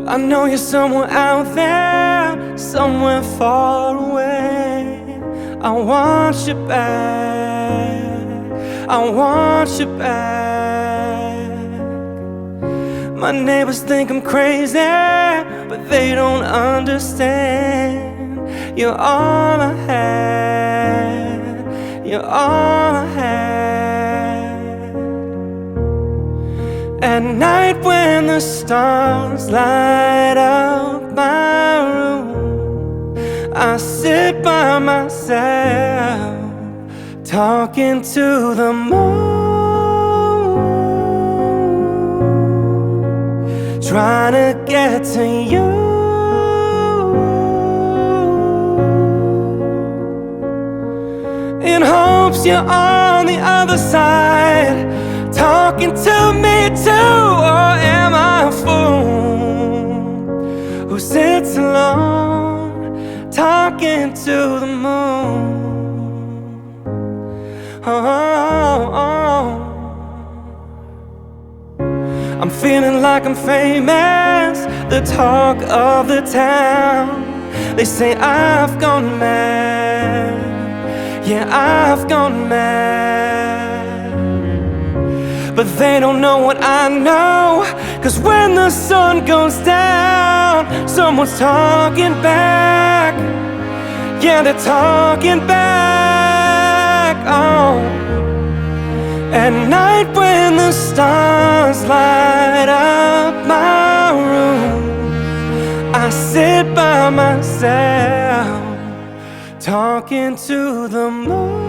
I know you're somewhere out there, somewhere far away. I want you back, I want you back. My neighbors think I'm crazy, but they don't understand. You're all I had, you're all I had. At night when the stars light up my room, I sit by myself, talking to the moon, trying to get to you. In hopes you're on the other side, talking to me too. Or am I a fool who sits alone, talking to the moon? Oh. I'm feeling like I'm famous, the talk of the town. They say I've gone mad, yeah, I've gone mad. But they don't know what I know, 'cause when the sun goes down, someone's talking back. Yeah, they're talking back. Oh. At night when the stars light up my room, I sit by myself, talking to the moon.